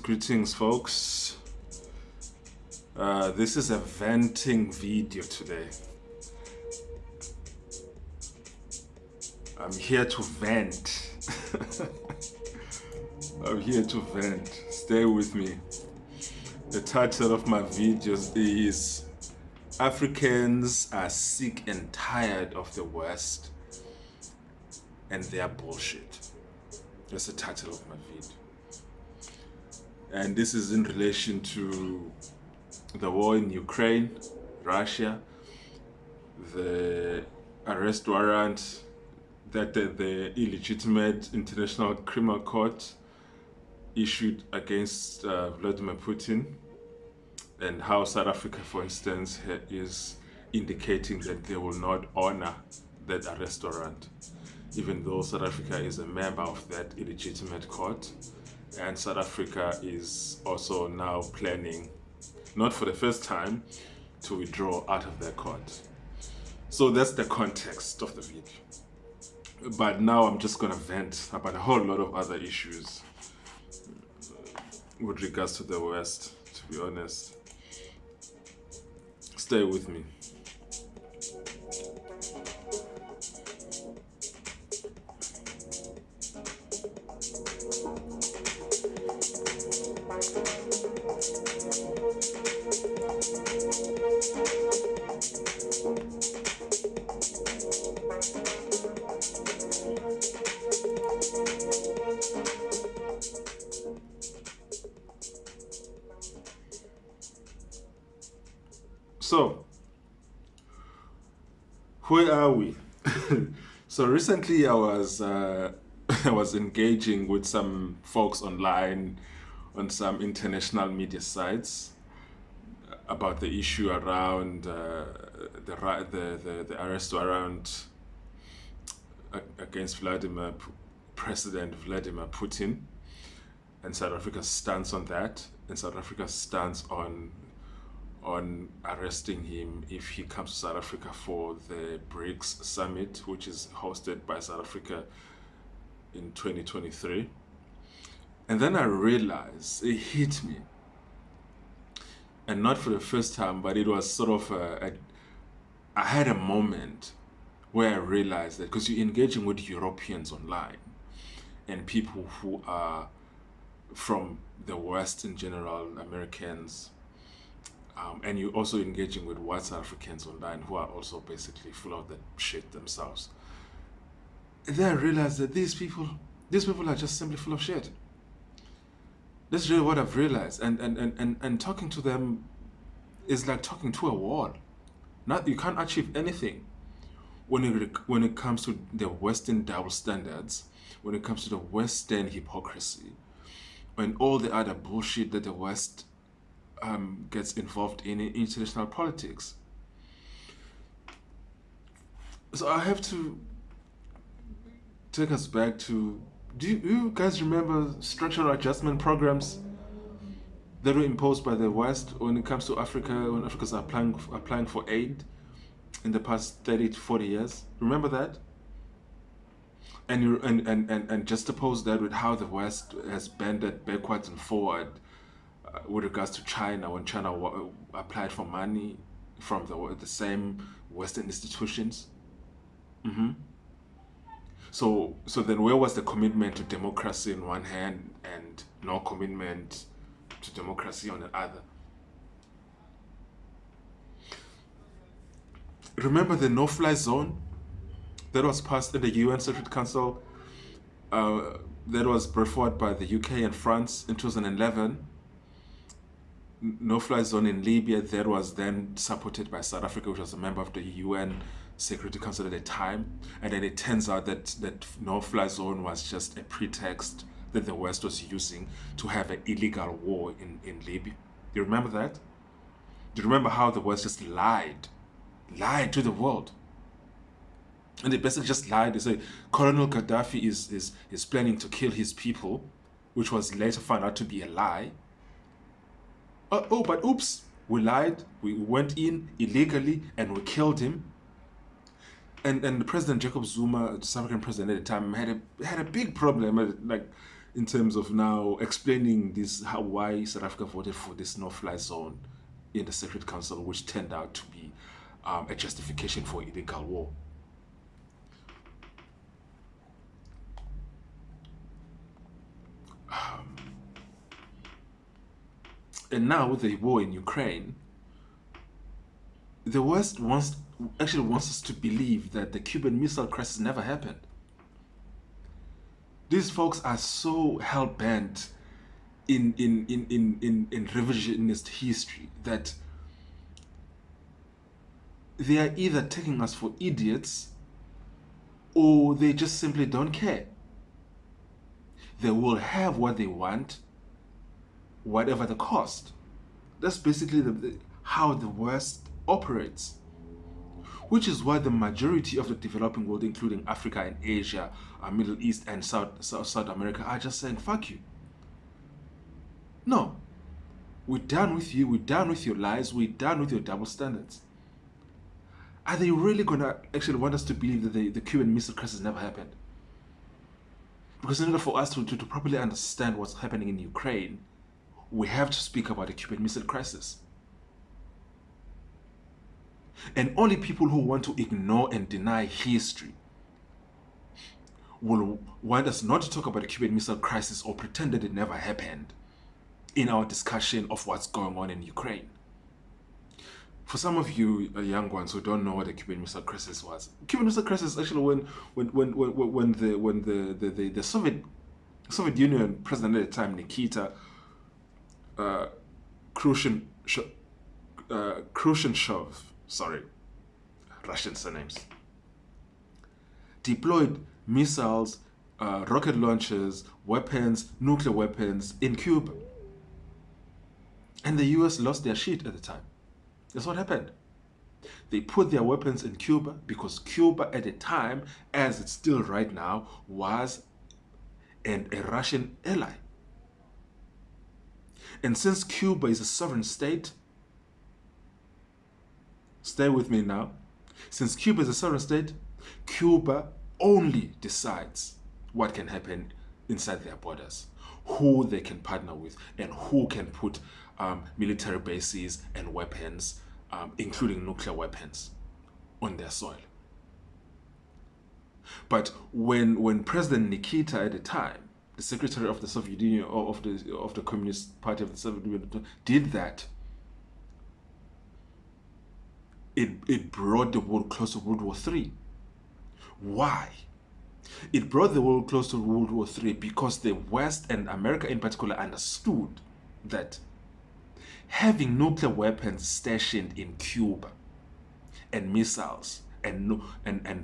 Greetings, folks. This is a venting video today. I'm here to vent. I'm here to vent. Stay with me. The title of my videos is Africans are sick and tired of the West and their bullshit. That's the title of my video. And this is in relation to the war in Ukraine, Russia, the arrest warrant that the illegitimate International Criminal Court issued against Vladimir Putin, and how South Africa, for instance, is indicating that they will not honor that arrest warrant, even though South Africa is a member of that illegitimate court. And South Africa is also now planning, not for the first time, to withdraw out of their court. So that's the context of the video. But now I'm just gonna vent about a whole lot of other issues with regards to the West, to be honest. Stay with me. So, where are we? So recently I was I was engaging with some folks online on some international media sites about the issue around the arrest warrant against President Vladimir Putin, and South Africa's stance on that, and South Africa's stance on arresting him if he comes to South Africa for the BRICS summit, which is hosted by South Africa in 2023. And then I realized, it hit me, and not for the first time, but it was sort of I had a moment where I realized that, because you're engaging with Europeans online and people who are from the West in general, Americans, and you're also engaging with white South Africans online who are also basically full of that shit themselves. And then I realized that these people are just simply full of shit. That's really what I've realized. And talking to them is like talking to a wall. You can't achieve anything when it comes to the Western double standards, when it comes to the Western hypocrisy, and all the other bullshit that the West gets involved in international politics. So I have to take us back to, do you guys remember structural adjustment programs that were imposed by the West when it comes to Africa, when Africans are applying for aid in the past 30 to 40 years? Remember that? And juxtapose that with how the West has bended backwards and forward with regards to China, when China applied for money from the same Western institutions. So then where was the commitment to democracy on one hand and no commitment to democracy on the other? Remember the no-fly zone that was passed in the UN Security Council, that was brought forward by the UK and France in 2011? No-fly zone in Libya that was then supported by South Africa, which was a member of the UN Security Council at the time. And then it turns out that no-fly zone was just a pretext that the West was using to have an illegal war in Libya. Do you remember that? Do you remember how the West just lied to the world And they basically just lied. They say Colonel Gaddafi is planning to kill his people, which was later found out to be a lie. But oops, we lied. We went in illegally and we killed him. And President Jacob Zuma, the South African president at the time, had a big problem, like in terms of now explaining why South Africa voted for this no-fly zone in the Security Council, which turned out to be a justification for illegal war. And now with the war in Ukraine, the West actually wants us to believe that the Cuban Missile Crisis never happened. These folks are so hell-bent in revisionist history that they are either taking us for idiots or they just simply don't care. They will have what they want, whatever the cost. That's basically how the West operates, which is why the majority of the developing world, including Africa and Asia, Middle East and South America, are just saying, fuck you. No, we're done with you, we're done with your lies, we're done with your double standards. Are they really going to actually want us to believe that the Cuban Missile Crisis never happened? Because in order for us to properly understand what's happening in Ukraine, we have to speak about the Cuban Missile Crisis. And only people who want to ignore and deny history will want us not to talk about the Cuban Missile Crisis or pretend that it never happened in our discussion of what's going on in Ukraine. For some of you young ones who don't know what the Cuban Missile Crisis was, Cuban Missile Crisis actually when the Soviet Union president at the time, Nikita Khrushchev, sorry, Russian surnames, deployed missiles, rocket launchers, weapons, nuclear weapons in Cuba. And the US lost their shit at the time. That's what happened. They put their weapons in Cuba because Cuba at the time, as it's still right now, was a Russian ally. And since Cuba is a sovereign state, stay with me now, since Cuba is a sovereign state, Cuba only decides what can happen inside their borders, who they can partner with, and who can put military bases and weapons, including nuclear weapons, on their soil. But when President Nikita at the time, the secretary of the Soviet Union, or of the Communist Party of the Soviet Union, did that, it brought the world close to World War III. Why? It brought the world close to World War III because the West, and America in particular, understood that having nuclear weapons stationed in Cuba and missiles and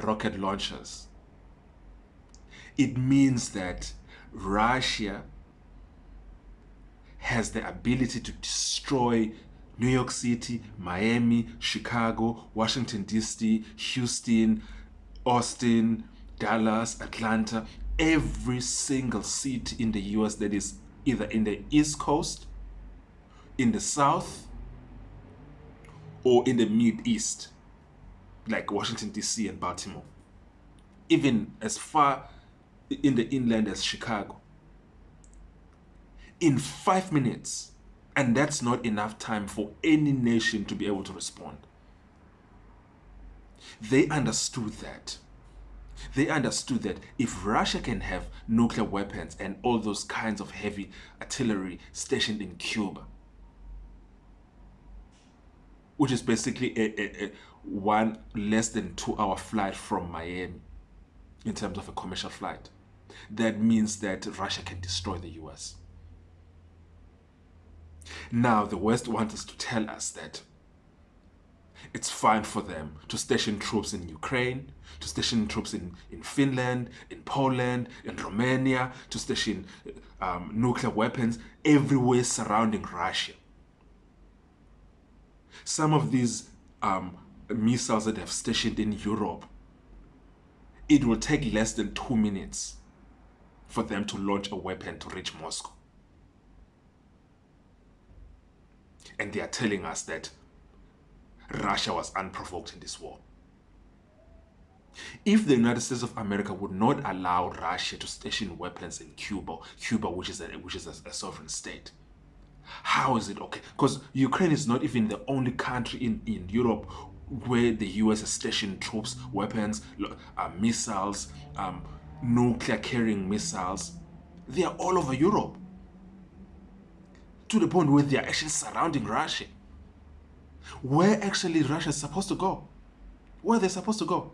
rocket launchers, it means that Russia has the ability to destroy New York City, Miami, Chicago, Washington, D.C., Houston, Austin, Dallas, Atlanta, every single city in the US that is either in the East Coast, in the South, or in the Mid-East, like Washington, D.C. and Baltimore, even as far in the inland as Chicago. In 5 minutes, and that's not enough time for any nation to be able to respond. They understood that. They understood that if Russia can have nuclear weapons and all those kinds of heavy artillery stationed in Cuba, which is basically a one less than 2-hour flight from Miami in terms of a commercial flight, that means that Russia can destroy the US. Now, the West wants us to tell us that it's fine for them to station troops in Ukraine, to station troops in Finland, in Poland, in Romania, to station nuclear weapons everywhere surrounding Russia. Some of these missiles that they have stationed in Europe it will take less than 2 minutes for them to launch a weapon to reach Moscow. And they are telling us that Russia was unprovoked in this war. If the United States of America would not allow Russia to station weapons in Cuba, which is a sovereign state, how is it okay? Because Ukraine is not even the only country in Europe where the US has stationed troops, weapons, missiles, nuclear carrying missiles. They are all over Europe, to the point where they are actually surrounding Russia. Where actually Russia is supposed to go? Where they're supposed to go?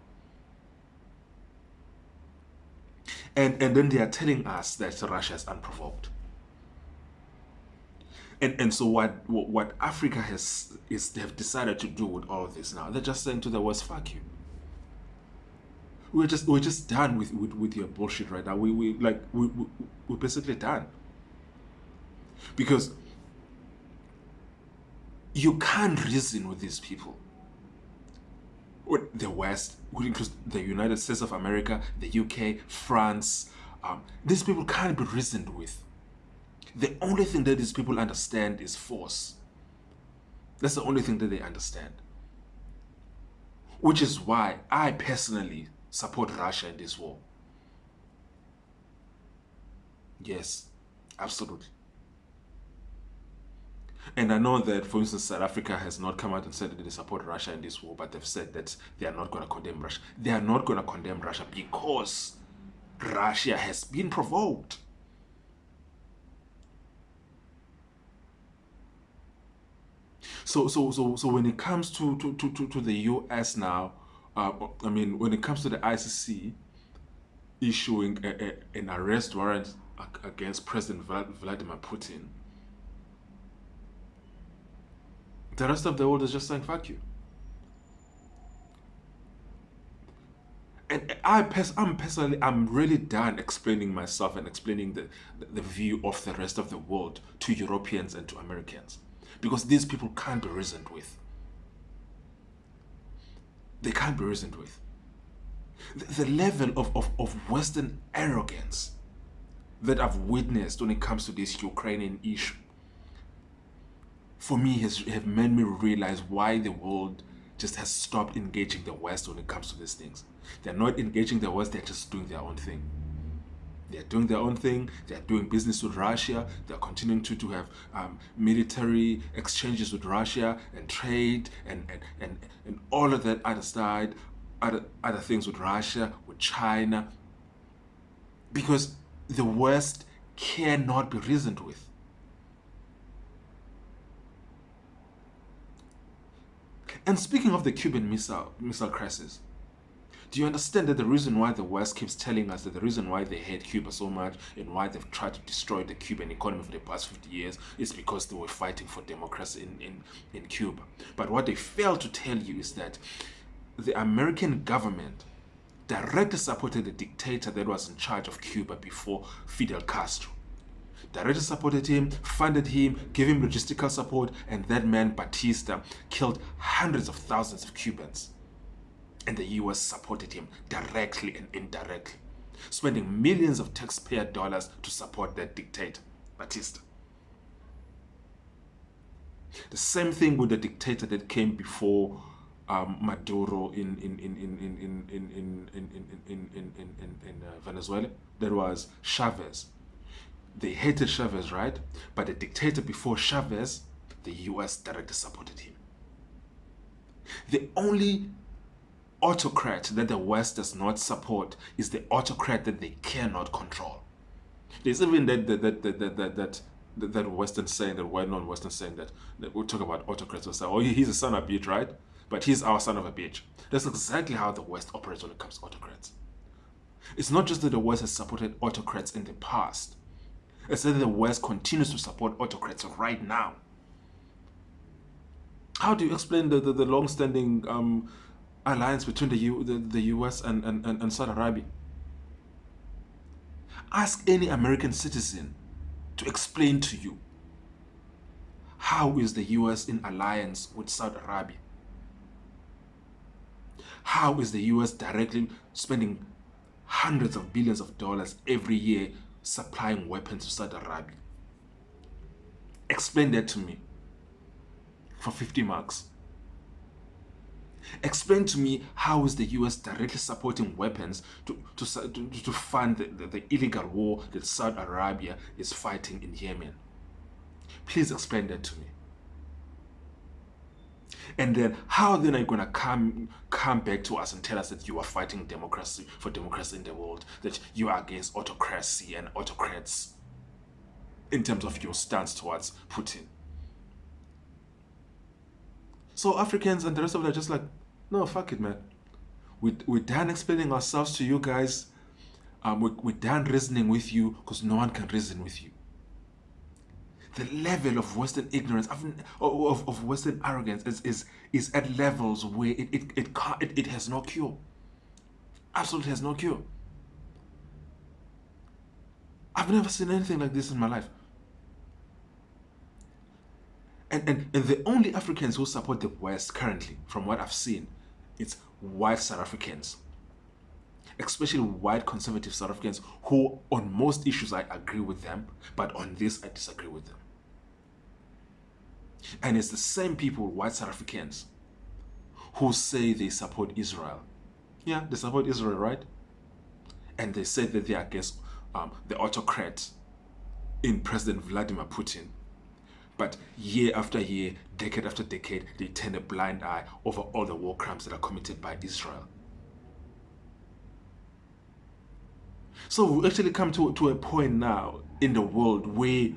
And then they are telling us that Russia is unprovoked. And so what Africa they've decided to do with all of this now, they're just saying to the West, fuck you. We're just done with your bullshit right now. We're basically done. Because you can't reason with these people. With the West, which includes the United States of America, the UK, France, these people can't be reasoned with. The only thing that these people understand is force. That's the only thing that they understand. Which is why I personally support Russia in this war. Yes, absolutely. And I know that, for instance, South Africa has not come out and said that they support Russia in this war, but they've said that they are not going to condemn Russia. They are not going to condemn Russia because Russia has been provoked. So when it comes to the US now, I mean, when it comes to the ICC issuing an arrest warrant against President Vladimir Putin, the rest of the world is just saying, fuck you. And I'm really done explaining myself and explaining the view of the rest of the world to Europeans and to Americans. Because these people can't be reasoned with. They can't be reasoned with. The level of Western arrogance that I've witnessed when it comes to this Ukrainian issue, for me, have made me realize why the world just has stopped engaging the West when it comes to these things. They're not engaging the West, they're just doing their own thing. They're doing their own thing, they're doing business with Russia, they're continuing to have military exchanges with Russia and trade and all of that other side, other things with Russia, with China. Because the West cannot be reasoned with. And speaking of the Cuban missile crisis, do you understand that the reason why the West keeps telling us that the reason why they hate Cuba so much and why they've tried to destroy the Cuban economy for the past 50 years is because they were fighting for democracy in Cuba? But what they fail to tell you is that the American government directly supported the dictator that was in charge of Cuba before Fidel Castro. Directly supported him, funded him, gave him logistical support, and that man, Batista, killed hundreds of thousands of Cubans. And the US supported him directly and indirectly, spending millions of taxpayer dollars to support that dictator, Batista. The same thing with the dictator that came before Maduro in Venezuela. That was Chavez. They hated Chavez, right? But the dictator before Chavez, the US directly supported him. The only autocrat that the West does not support is the autocrat that they cannot control. There's even that Western saying, that well-known Western saying that we'll talk about autocrats. We'll say, oh, he's a son of a bitch, right? But he's our son of a bitch. That's exactly how the West operates when it comes to autocrats. It's not just that the West has supported autocrats in the past. It's that the West continues to support autocrats right now. How do you explain the long-standing alliance between the US and Saudi Arabia? Ask any American citizen to explain to you how is the US in alliance with Saudi Arabia? How is the US directly spending hundreds of billions of dollars every year supplying weapons to Saudi Arabia. Explain that to me for 50 marks. Explain to me how is the US directly supporting weapons to fund the illegal war that Saudi Arabia is fighting in Yemen. Please explain that to me. And then how then are you gonna come back to us and tell us that you are fighting democracy for democracy in the world, that you are against autocracy and autocrats in terms of your stance towards Putin? So Africans and the rest of it are just like, no, fuck it, man. We're done explaining ourselves to you guys. We're done reasoning with you because no one can reason with you. The level of Western ignorance, of Western arrogance is at levels where it has no cure. Absolutely has no cure. I've never seen anything like this in my life. And the only Africans who support the West currently, from what I've seen, it's white South Africans. Especially white conservative South Africans who on most issues I agree with them, but on this I disagree with them. And it's the same people, white South Africans, who say they support Israel. Yeah, they support Israel, right? And they say that they are against the autocrat in President Vladimir Putin. But year after year, decade after decade, they turn a blind eye over all the war crimes that are committed by Israel. So we actually come to a point now in the world where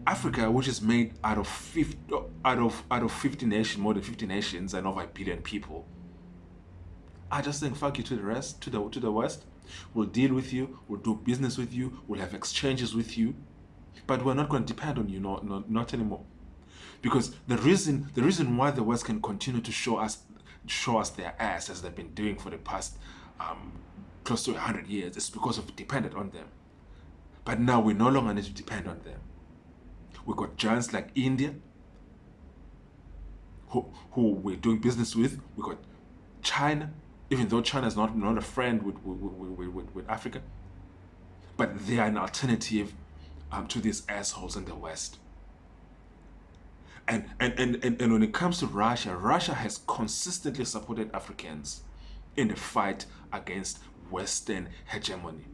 Africa, which is made out of 50 nations, more than 50 nations, and over 1 billion people, are just saying fuck you to the rest, to the West. We'll deal with you, we'll do business with you, we'll have exchanges with you, but we're not going to depend on you, not anymore. Because the reason why the West can continue to show us their ass as they've been doing for the past close to 100 years is because of dependent on them. But now we no longer need to depend on them. We've got giants like India, who we're doing business with. We've got China, even though China is not a friend with Africa, but they are an alternative to these assholes in the West. And when it comes to Russia, Russia has consistently supported Africans in the fight against Western hegemony.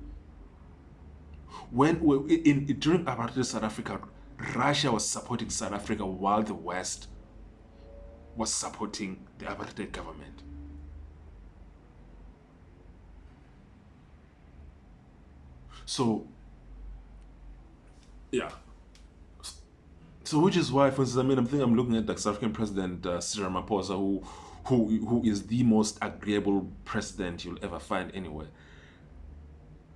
During apartheid South Africa, Russia was supporting South Africa while the West was supporting the apartheid government. So, yeah. So, which is why, for instance, I'm looking at the South African President Cyril Ramaphosa, who is the most agreeable president you'll ever find anywhere.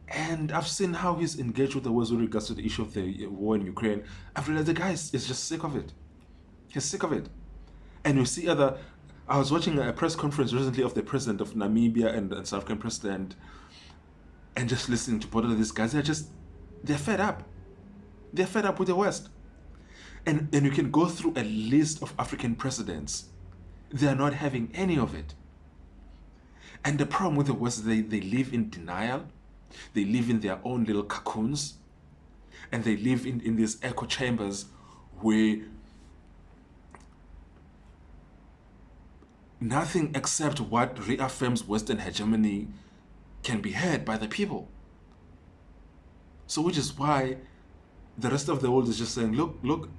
And I've seen how he's engaged with the West with regards to the issue of the war in Ukraine. I've realized the guy is just sick of it. He's sick of it. And you see I was watching a press conference recently of the president of Namibia and South African president, and just listening to both of these guys, they're fed up. They're fed up with the West. And you can go through a list of African presidents. They are not having any of it. And the problem with the West, they live in denial. They live in their own little cocoons. And they live in these echo chambers where nothing except what reaffirms Western hegemony can be heard by the people. So which is why the rest of the world is just saying, look,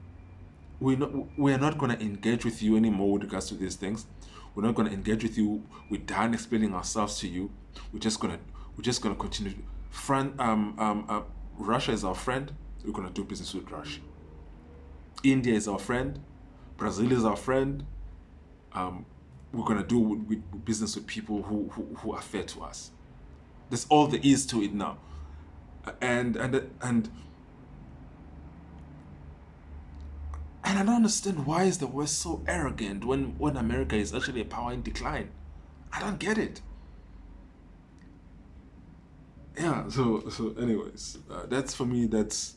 we are not going to engage with you anymore with regards to these things. We're not going to engage with you. We're done explaining ourselves to you. We're just gonna continue. Russia is our friend. We're going to do business with Russia. India is our friend. Brazil is our friend. We're going to do business with people who are fair to us. That's all there is to it now. And I don't understand why is the West so arrogant when America is actually a power in decline. I don't get it. Yeah, so anyways, that's for me, that's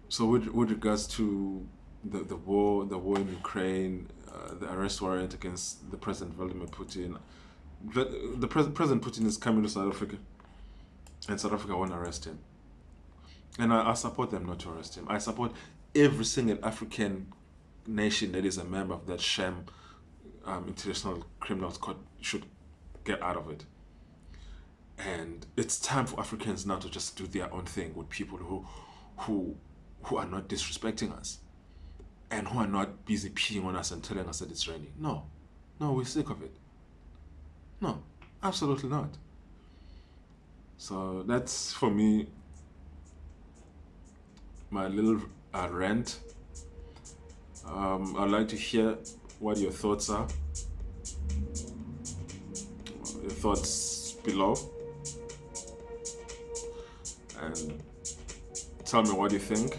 so with regards to the war in Ukraine, the arrest warrant against the President Vladimir Putin. President Putin is coming to South Africa, and South Africa won't arrest him. And I support them not to arrest him. I support every single African nation that is a member of that sham International Criminal Court should get out of it. And it's time for Africans now to just do their own thing with people who are not disrespecting us and who are not busy peeing on us and telling us that it's raining. No, we're sick of it. No, absolutely not. So that's, for me, my little rant. I'd like to hear what your thoughts are. Your thoughts below. And tell me what you think.